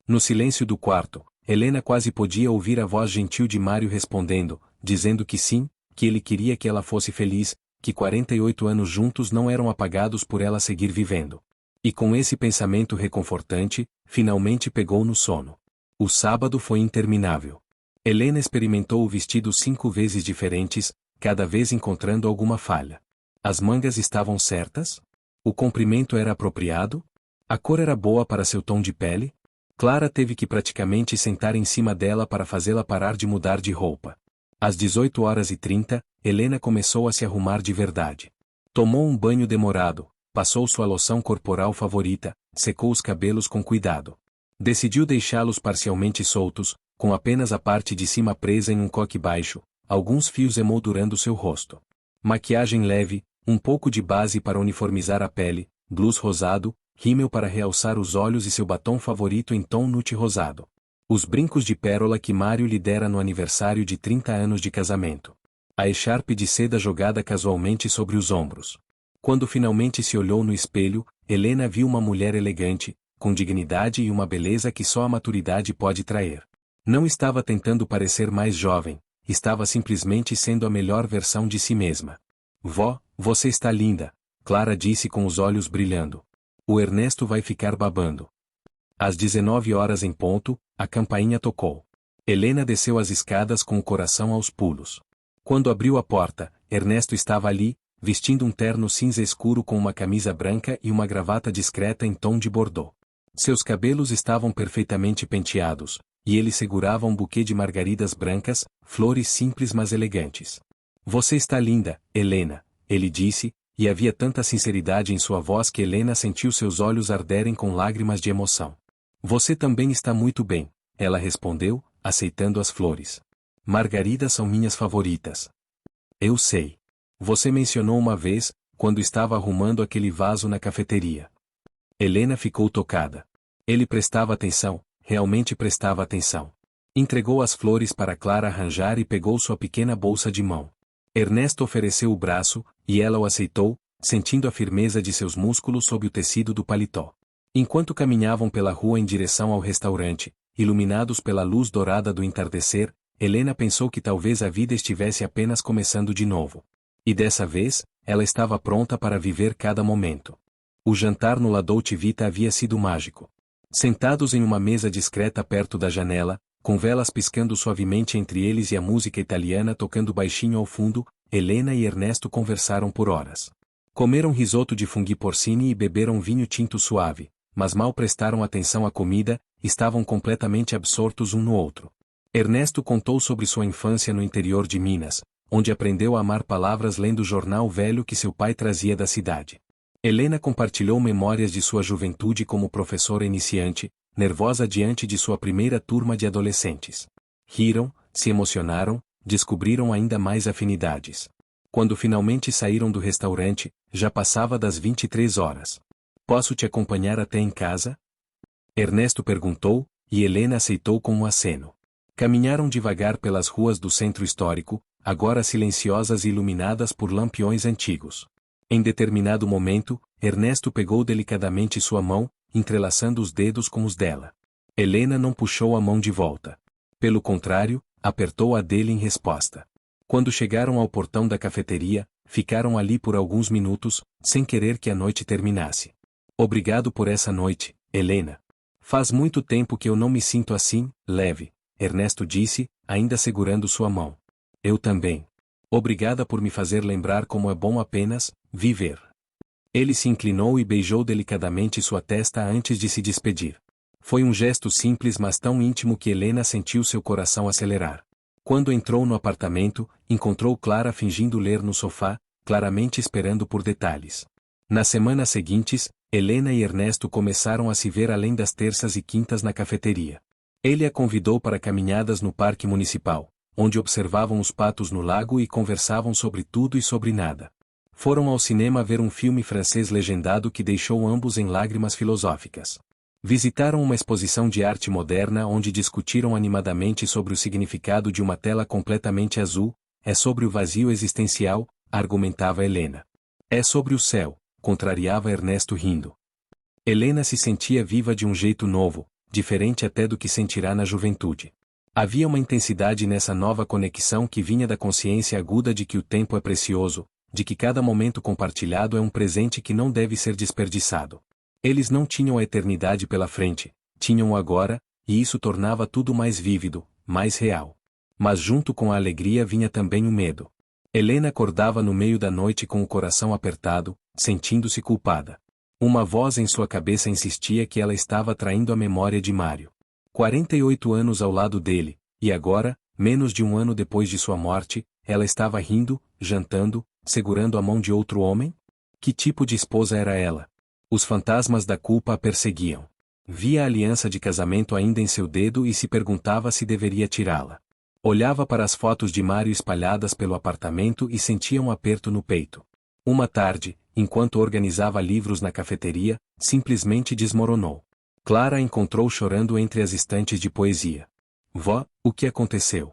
No silêncio do quarto, Helena quase podia ouvir a voz gentil de Mário respondendo, dizendo que sim, que ele queria que ela fosse feliz, que 48 anos juntos não eram apagados por ela seguir vivendo. E com esse pensamento reconfortante, finalmente pegou no sono. O sábado foi interminável. Helena experimentou o vestido 5 vezes diferentes, cada vez encontrando alguma falha. As mangas estavam certas? O comprimento era apropriado? A cor era boa para seu tom de pele? Clara teve que praticamente sentar em cima dela para fazê-la parar de mudar de roupa. Às 18h30, Helena começou a se arrumar de verdade. Tomou um banho demorado, passou sua loção corporal favorita, secou os cabelos com cuidado. Decidiu deixá-los parcialmente soltos, com apenas a parte de cima presa em um coque baixo, alguns fios emoldurando seu rosto. Maquiagem leve, um pouco de base para uniformizar a pele, blush rosado, rímel para realçar os olhos e seu batom favorito em tom nude rosado. Os brincos de pérola que Mário lhe dera no aniversário de 30 anos de casamento. A echarpe de seda jogada casualmente sobre os ombros. Quando finalmente se olhou no espelho, Helena viu uma mulher elegante, com dignidade e uma beleza que só a maturidade pode trazer. Não estava tentando parecer mais jovem, estava simplesmente sendo a melhor versão de si mesma. Vó, você está linda, Clara disse com os olhos brilhando. O Ernesto vai ficar babando. Às 19h em ponto, a campainha tocou. Helena desceu as escadas com o coração aos pulos. Quando abriu a porta, Ernesto estava ali, vestindo um terno cinza escuro com uma camisa branca e uma gravata discreta em tom de bordô. Seus cabelos estavam perfeitamente penteados, e ele segurava um buquê de margaridas brancas, flores simples mas elegantes. Você está linda, Helena, ele disse, e havia tanta sinceridade em sua voz que Helena sentiu seus olhos arderem com lágrimas de emoção. Você também está muito bem, ela respondeu, aceitando as flores. Margaridas são minhas favoritas. Eu sei. Você mencionou uma vez, quando estava arrumando aquele vaso na cafeteria. Helena ficou tocada. Ele prestava atenção, realmente prestava atenção. Entregou as flores para Clara arranjar e pegou sua pequena bolsa de mão. Ernesto ofereceu o braço, e ela o aceitou, sentindo a firmeza de seus músculos sob o tecido do paletó. Enquanto caminhavam pela rua em direção ao restaurante, iluminados pela luz dourada do entardecer, Helena pensou que talvez a vida estivesse apenas começando de novo. E dessa vez, ela estava pronta para viver cada momento. O jantar no La Dolce Vita havia sido mágico. Sentados em uma mesa discreta perto da janela, com velas piscando suavemente entre eles e a música italiana tocando baixinho ao fundo, Helena e Ernesto conversaram por horas. Comeram risoto de funghi porcini e beberam vinho tinto suave, mas mal prestaram atenção à comida, estavam completamente absortos um no outro. Ernesto contou sobre sua infância no interior de Minas, onde aprendeu a amar palavras lendo o jornal velho que seu pai trazia da cidade. Helena compartilhou memórias de sua juventude como professora iniciante, nervosa diante de sua primeira turma de adolescentes. Riram, se emocionaram, descobriram ainda mais afinidades. Quando finalmente saíram do restaurante, já passava das 23 horas. Posso te acompanhar até em casa? Ernesto perguntou, e Helena aceitou com um aceno. Caminharam devagar pelas ruas do centro histórico, agora silenciosas e iluminadas por lampiões antigos. Em determinado momento, Ernesto pegou delicadamente sua mão, entrelaçando os dedos com os dela. Helena não puxou a mão de volta. Pelo contrário, apertou a dele em resposta. Quando chegaram ao portão da cafeteria, ficaram ali por alguns minutos, sem querer que a noite terminasse. Obrigado por essa noite, Helena. Faz muito tempo que eu não me sinto assim, leve, Ernesto disse, ainda segurando sua mão. Eu também. Obrigada por me fazer lembrar como é bom apenas viver. Ele se inclinou e beijou delicadamente sua testa antes de se despedir. Foi um gesto simples mas tão íntimo que Helena sentiu seu coração acelerar. Quando entrou no apartamento, encontrou Clara fingindo ler no sofá, claramente esperando por detalhes. Nas semanas seguintes, Helena e Ernesto começaram a se ver além das terças e quintas na cafeteria. Ele a convidou para caminhadas no parque municipal, onde observavam os patos no lago e conversavam sobre tudo e sobre nada. Foram ao cinema ver um filme francês legendado que deixou ambos em lágrimas filosóficas. Visitaram uma exposição de arte moderna onde discutiram animadamente sobre o significado de uma tela completamente azul. É sobre o vazio existencial, argumentava Helena. É sobre o céu, contrariava Ernesto rindo. Helena se sentia viva de um jeito novo, diferente até do que sentirá na juventude. Havia uma intensidade nessa nova conexão que vinha da consciência aguda de que o tempo é precioso, de que cada momento compartilhado é um presente que não deve ser desperdiçado. Eles não tinham a eternidade pela frente, tinham o agora, e isso tornava tudo mais vívido, mais real. Mas junto com a alegria vinha também o medo. Helena acordava no meio da noite com o coração apertado, sentindo-se culpada. Uma voz em sua cabeça insistia que ela estava traindo a memória de Mário. 48 anos ao lado dele, e agora, menos de um ano depois de sua morte, ela estava rindo, jantando, segurando a mão de outro homem? Que tipo de esposa era ela? Os fantasmas da culpa a perseguiam. Via a aliança de casamento ainda em seu dedo e se perguntava se deveria tirá-la. Olhava para as fotos de Mário espalhadas pelo apartamento e sentia um aperto no peito. Uma tarde, enquanto organizava livros na cafeteria, simplesmente desmoronou. Clara a encontrou chorando entre as estantes de poesia. Vó, o que aconteceu?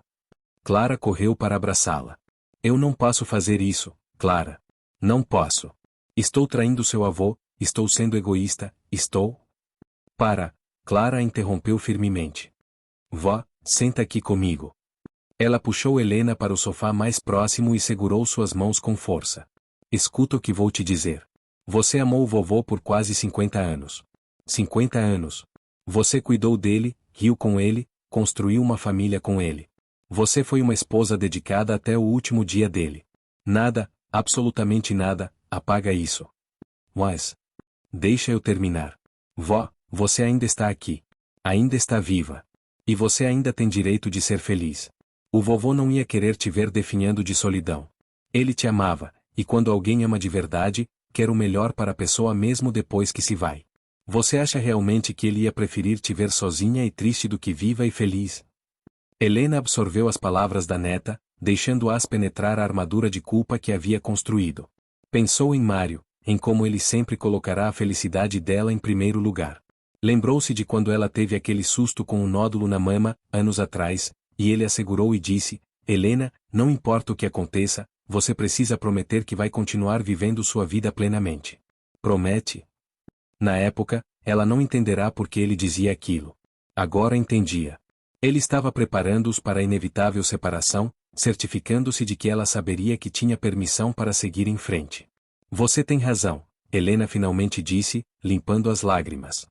Clara correu para abraçá-la. Eu não posso fazer isso, Clara. Não posso. Estou traindo seu avô, estou sendo egoísta, estou... Para, Clara a interrompeu firmemente. Vó, senta aqui comigo. Ela puxou Helena para o sofá mais próximo e segurou suas mãos com força. Escuta o que vou te dizer. Você amou o vovô por quase 50 anos. 50 anos. Você cuidou dele, riu com ele, construiu uma família com ele. Você foi uma esposa dedicada até o último dia dele. Nada, absolutamente nada, apaga isso. Mas... Deixa eu terminar. Vó, você ainda está aqui. Ainda está viva. E você ainda tem direito de ser feliz. O vovô não ia querer te ver definhando de solidão. Ele te amava, e quando alguém ama de verdade, quer o melhor para a pessoa mesmo depois que se vai. Você acha realmente que ele ia preferir te ver sozinha e triste do que viva e feliz? Helena absorveu as palavras da neta, deixando-as penetrar a armadura de culpa que havia construído. Pensou em Mário, em como ele sempre colocará a felicidade dela em primeiro lugar. Lembrou-se de quando ela teve aquele susto com um nódulo na mama, anos atrás, e ele assegurou e disse, Helena, não importa o que aconteça, você precisa prometer que vai continuar vivendo sua vida plenamente. Promete? Na época, ela não entenderá por que ele dizia aquilo. Agora entendia. Ele estava preparando-os para a inevitável separação, certificando-se de que ela saberia que tinha permissão para seguir em frente. Você tem razão, Helena finalmente disse, limpando as lágrimas.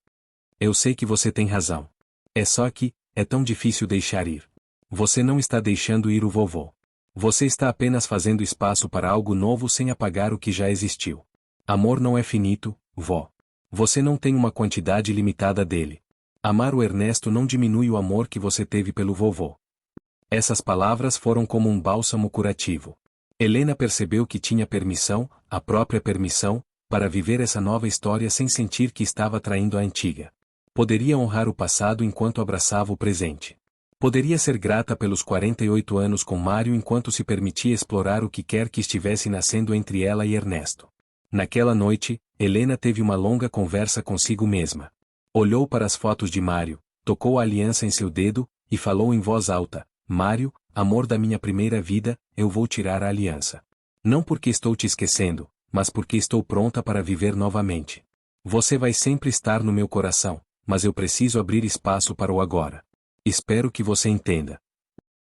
Eu sei que você tem razão. É só que, é tão difícil deixar ir. Você não está deixando ir o vovô. Você está apenas fazendo espaço para algo novo sem apagar o que já existiu. Amor não é finito, vó. Você não tem uma quantidade limitada dele. Amar o Ernesto não diminui o amor que você teve pelo vovô. Essas palavras foram como um bálsamo curativo. Helena percebeu que tinha permissão, a própria permissão, para viver essa nova história sem sentir que estava traindo a antiga. Poderia honrar o passado enquanto abraçava o presente. Poderia ser grata pelos 48 anos com Mário enquanto se permitia explorar o que quer que estivesse nascendo entre ela e Ernesto. Naquela noite, Helena teve uma longa conversa consigo mesma. Olhou para as fotos de Mário, tocou a aliança em seu dedo, e falou em voz alta, Mário, amor da minha primeira vida, eu vou tirar a aliança. Não porque estou te esquecendo, mas porque estou pronta para viver novamente. Você vai sempre estar no meu coração, mas eu preciso abrir espaço para o agora. Espero que você entenda.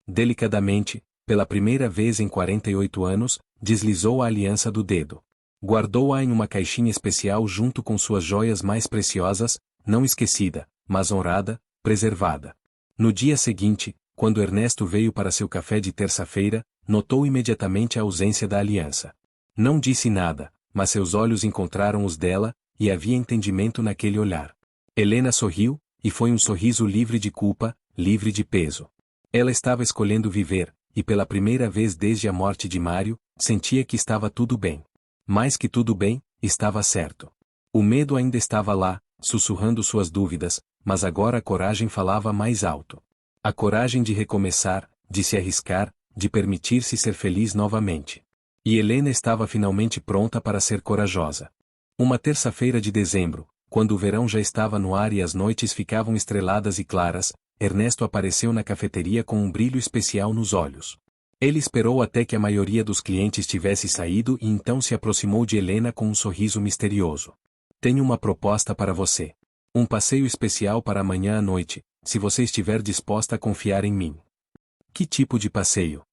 Delicadamente, pela primeira vez em 48 anos, deslizou a aliança do dedo. Guardou-a em uma caixinha especial junto com suas joias mais preciosas, não esquecida, mas honrada, preservada. No dia seguinte, quando Ernesto veio para seu café de terça-feira, notou imediatamente a ausência da aliança. Não disse nada, mas seus olhos encontraram os dela, e havia entendimento naquele olhar. Helena sorriu, e foi um sorriso livre de culpa, livre de peso. Ela estava escolhendo viver, e pela primeira vez desde a morte de Mário, sentia que estava tudo bem. Mais que tudo bem, estava certo. O medo ainda estava lá, sussurrando suas dúvidas, mas agora a coragem falava mais alto. A coragem de recomeçar, de se arriscar, de permitir-se ser feliz novamente. E Helena estava finalmente pronta para ser corajosa. Uma terça-feira de dezembro, quando o verão já estava no ar e as noites ficavam estreladas e claras, Ernesto apareceu na cafeteria com um brilho especial nos olhos. Ele esperou até que a maioria dos clientes tivesse saído e então se aproximou de Helena com um sorriso misterioso. Tenho uma proposta para você. Um passeio especial para amanhã à noite, se você estiver disposta a confiar em mim. Que tipo de passeio?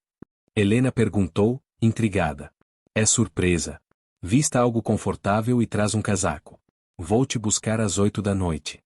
Helena perguntou, intrigada. É surpresa. Vista algo confortável e traz um casaco. Vou te buscar às 8 da noite.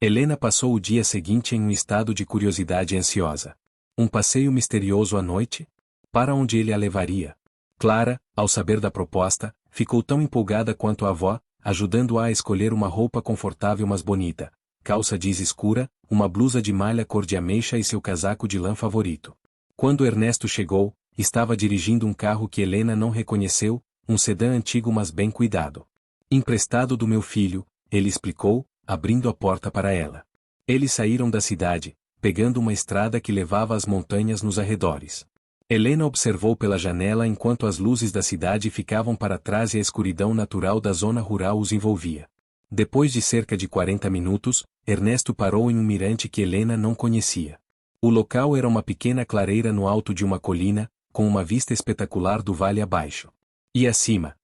Helena passou o dia seguinte em um estado de curiosidade ansiosa. Um passeio misterioso à noite? Para onde ele a levaria? Clara, ao saber da proposta, ficou tão empolgada quanto a avó, ajudando-a a escolher uma roupa confortável mas bonita, calça jeans escura, uma blusa de malha cor de ameixa e seu casaco de lã favorito. Quando Ernesto chegou, estava dirigindo um carro que Helena não reconheceu, um sedã antigo mas bem cuidado. Emprestado do meu filho, ele explicou, abrindo a porta para ela. Eles saíram da cidade, pegando uma estrada que levava às montanhas nos arredores. Helena observou pela janela enquanto as luzes da cidade ficavam para trás e a escuridão natural da zona rural os envolvia. Depois de cerca de 40 minutos, Ernesto parou em um mirante que Helena não conhecia. O local era uma pequena clareira no alto de uma colina, com uma vista espetacular do vale abaixo. E acima,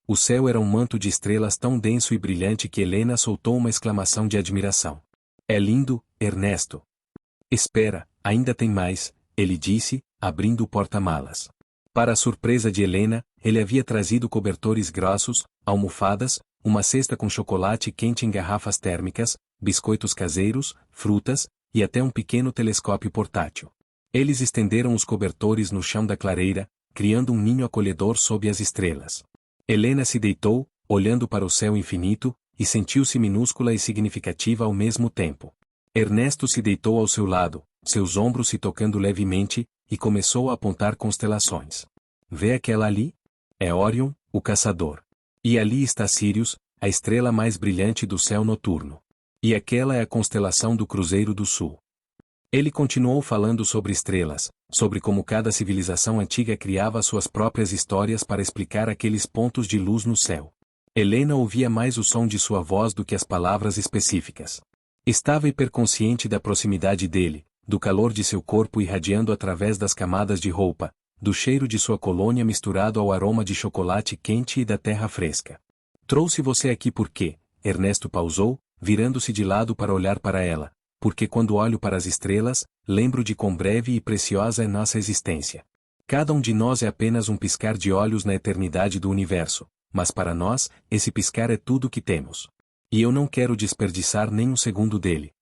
o céu era um manto de estrelas tão denso e brilhante que Helena soltou uma exclamação de admiração. É lindo, Ernesto. Espera, ainda tem mais, ele disse, abrindo o porta-malas. Para a surpresa de Helena, ele havia trazido cobertores grossos, almofadas, uma cesta com chocolate quente em garrafas térmicas, biscoitos caseiros, frutas, e até um pequeno telescópio portátil. Eles estenderam os cobertores no chão da clareira, criando um ninho acolhedor sob as estrelas. Helena se deitou, olhando para o céu infinito, e sentiu-se minúscula e significativa ao mesmo tempo. Ernesto se deitou ao seu lado, seus ombros se tocando levemente, e começou a apontar constelações. Vê aquela ali? É Órion, o caçador. E ali está Sírius, a estrela mais brilhante do céu noturno. E aquela é a constelação do Cruzeiro do Sul. Ele continuou falando sobre estrelas, sobre como cada civilização antiga criava suas próprias histórias para explicar aqueles pontos de luz no céu. Helena ouvia mais o som de sua voz do que as palavras específicas. Estava hiperconsciente da proximidade dele, do calor de seu corpo irradiando através das camadas de roupa, do cheiro de sua colônia misturado ao aroma de chocolate quente e da terra fresca. Trouxe você aqui por quê? Ernesto pausou, virando-se de lado para olhar para ela. Porque quando olho para as estrelas, lembro de quão breve e preciosa é nossa existência. Cada um de nós é apenas um piscar de olhos na eternidade do universo, mas para nós, esse piscar é tudo o que temos. E eu não quero desperdiçar nem um segundo dele.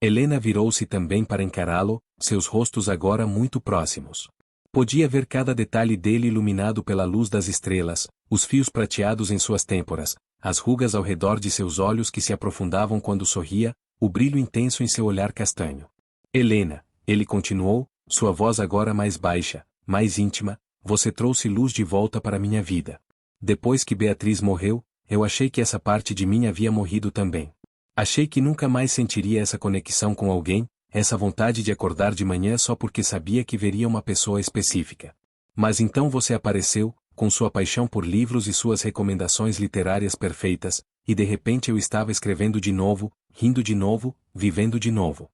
Helena virou-se também para encará-lo, seus rostos agora muito próximos. Podia ver cada detalhe dele iluminado pela luz das estrelas, os fios prateados em suas têmporas, as rugas ao redor de seus olhos que se aprofundavam quando sorria, o brilho intenso em seu olhar castanho. Helena, ele continuou, sua voz agora mais baixa, mais íntima, você trouxe luz de volta para minha vida. Depois que Beatriz morreu, eu achei que essa parte de mim havia morrido também. Achei que nunca mais sentiria essa conexão com alguém, essa vontade de acordar de manhã só porque sabia que veria uma pessoa específica. Mas então você apareceu, com sua paixão por livros e suas recomendações literárias perfeitas, e de repente eu estava escrevendo de novo, rindo de novo, vivendo de novo.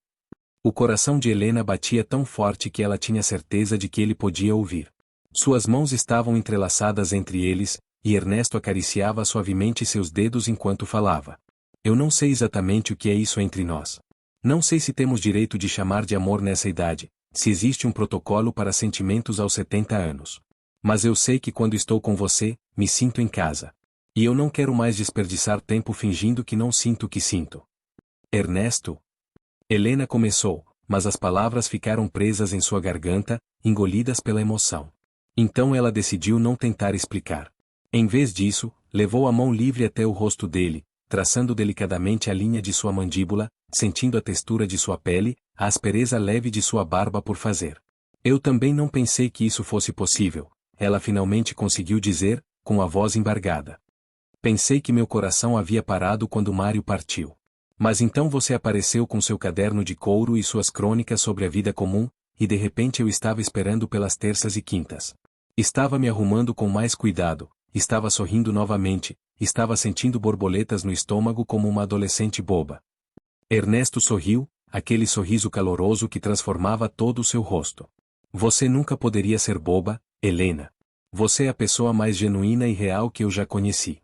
O coração de Helena batia tão forte que ela tinha certeza de que ele podia ouvir. Suas mãos estavam entrelaçadas entre eles, e Ernesto acariciava suavemente seus dedos enquanto falava. Eu não sei exatamente o que é isso entre nós. Não sei se temos direito de chamar de amor nessa idade, se existe um protocolo para sentimentos aos 70 anos. Mas eu sei que quando estou com você, me sinto em casa. E eu não quero mais desperdiçar tempo fingindo que não sinto o que sinto. Ernesto? Helena começou, mas as palavras ficaram presas em sua garganta, engolidas pela emoção. Então ela decidiu não tentar explicar. Em vez disso, levou a mão livre até o rosto dele, traçando delicadamente a linha de sua mandíbula, sentindo a textura de sua pele, a aspereza leve de sua barba por fazer. Eu também não pensei que isso fosse possível, ela finalmente conseguiu dizer, com a voz embargada. Pensei que meu coração havia parado quando Mário partiu. Mas então você apareceu com seu caderno de couro e suas crônicas sobre a vida comum, e de repente eu estava esperando pelas terças e quintas. Estava me arrumando com mais cuidado, estava sorrindo novamente, estava sentindo borboletas no estômago como uma adolescente boba. Ernesto sorriu, aquele sorriso caloroso que transformava todo o seu rosto. Você nunca poderia ser boba, Helena. Você é a pessoa mais genuína e real que eu já conheci.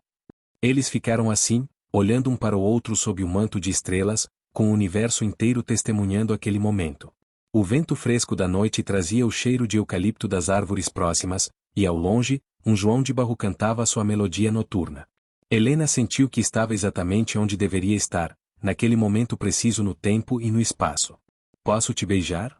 Eles ficaram assim, olhando um para o outro sob o manto de estrelas, com o universo inteiro testemunhando aquele momento. O vento fresco da noite trazia o cheiro de eucalipto das árvores próximas, e ao longe, um João de Barro cantava sua melodia noturna. Helena sentiu que estava exatamente onde deveria estar, naquele momento preciso no tempo e no espaço. Posso te beijar?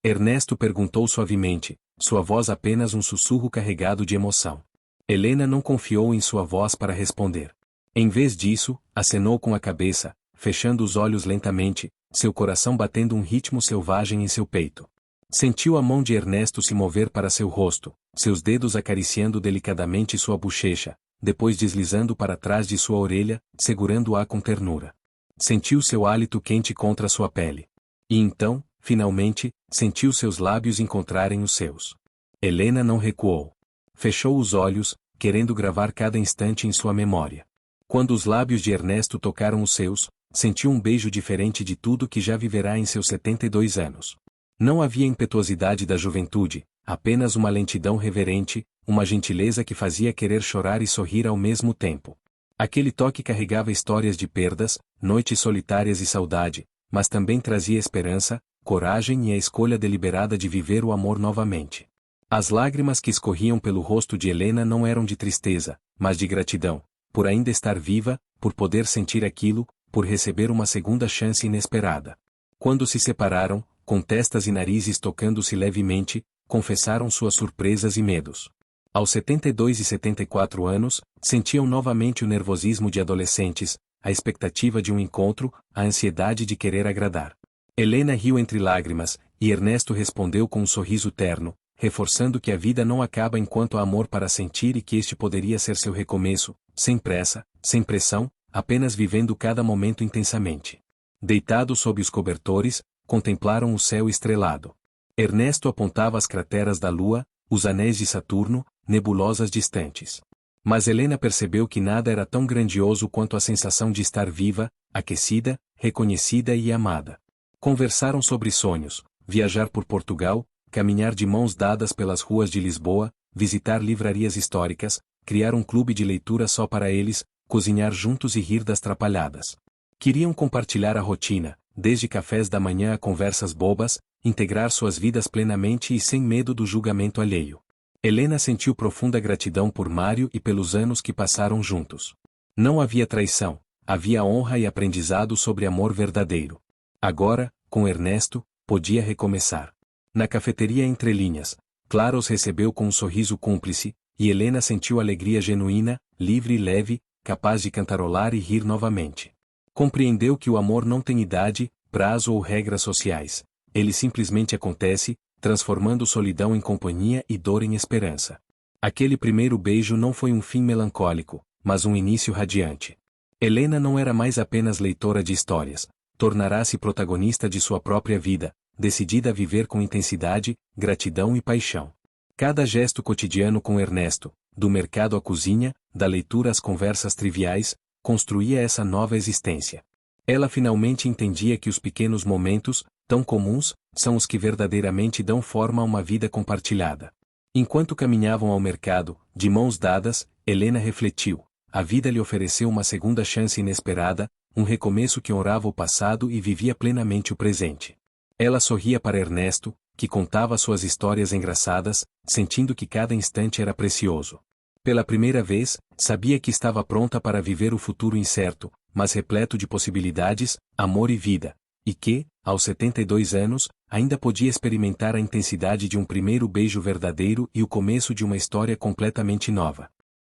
Ernesto perguntou suavemente, sua voz apenas um sussurro carregado de emoção. Helena não confiou em sua voz para responder. Em vez disso, acenou com a cabeça, fechando os olhos lentamente, seu coração batendo um ritmo selvagem em seu peito. Sentiu a mão de Ernesto se mover para seu rosto, seus dedos acariciando delicadamente sua bochecha, depois deslizando para trás de sua orelha, segurando-a com ternura. Sentiu seu hálito quente contra sua pele. E então, finalmente, sentiu seus lábios encontrarem os seus. Helena não recuou. Fechou os olhos, querendo gravar cada instante em sua memória. Quando os lábios de Ernesto tocaram os seus, sentiu um beijo diferente de tudo que já viverá em seus 72 anos. Não havia impetuosidade da juventude, apenas uma lentidão reverente, uma gentileza que fazia querer chorar e sorrir ao mesmo tempo. Aquele toque carregava histórias de perdas, noites solitárias e saudade, mas também trazia esperança, coragem e a escolha deliberada de viver o amor novamente. As lágrimas que escorriam pelo rosto de Helena não eram de tristeza, mas de gratidão, por ainda estar viva, por poder sentir aquilo, por receber uma segunda chance inesperada. Quando se separaram, com testas e narizes tocando-se levemente, confessaram suas surpresas e medos. Aos 72 e 74 anos, sentiam novamente o nervosismo de adolescentes, a expectativa de um encontro, a ansiedade de querer agradar. Helena riu entre lágrimas, e Ernesto respondeu com um sorriso terno, reforçando que a vida não acaba enquanto há amor para sentir e que este poderia ser seu recomeço, sem pressa, sem pressão, apenas vivendo cada momento intensamente. Deitados sob os cobertores, contemplaram o céu estrelado. Ernesto apontava as crateras da Lua, os anéis de Saturno, nebulosas distantes. Mas Helena percebeu que nada era tão grandioso quanto a sensação de estar viva, aquecida, reconhecida e amada. Conversaram sobre sonhos, viajar por Portugal, caminhar de mãos dadas pelas ruas de Lisboa, visitar livrarias históricas, criar um clube de leitura só para eles, cozinhar juntos e rir das trapalhadas. Queriam compartilhar a rotina, desde cafés da manhã a conversas bobas, integrar suas vidas plenamente e sem medo do julgamento alheio. Helena sentiu profunda gratidão por Mário e pelos anos que passaram juntos. Não havia traição, havia honra e aprendizado sobre amor verdadeiro. Agora, com Ernesto, podia recomeçar. Na cafeteria entre linhas, Clara os recebeu com um sorriso cúmplice, e Helena sentiu alegria genuína, livre e leve, capaz de cantarolar e rir novamente. Compreendeu que o amor não tem idade, prazo ou regras sociais. Ele simplesmente acontece, transformando solidão em companhia e dor em esperança. Aquele primeiro beijo não foi um fim melancólico, mas um início radiante. Helena não era mais apenas leitora de histórias, tornará-se protagonista de sua própria vida, decidida a viver com intensidade, gratidão e paixão. Cada gesto cotidiano com Ernesto, do mercado à cozinha, da leitura às conversas triviais, construía essa nova existência. Ela finalmente entendia que os pequenos momentos, tão comuns, são os que verdadeiramente dão forma a uma vida compartilhada. Enquanto caminhavam ao mercado, de mãos dadas, Helena refletiu. A vida lhe ofereceu uma segunda chance inesperada, um recomeço que honrava o passado e vivia plenamente o presente. Ela sorria para Ernesto, que contava suas histórias engraçadas, sentindo que cada instante era precioso. Pela primeira vez, sabia que estava pronta para viver o futuro incerto, mas repleto de possibilidades, amor e vida, e que, aos 72 anos, ainda podia experimentar a intensidade de um primeiro beijo verdadeiro e o começo de uma história completamente nova.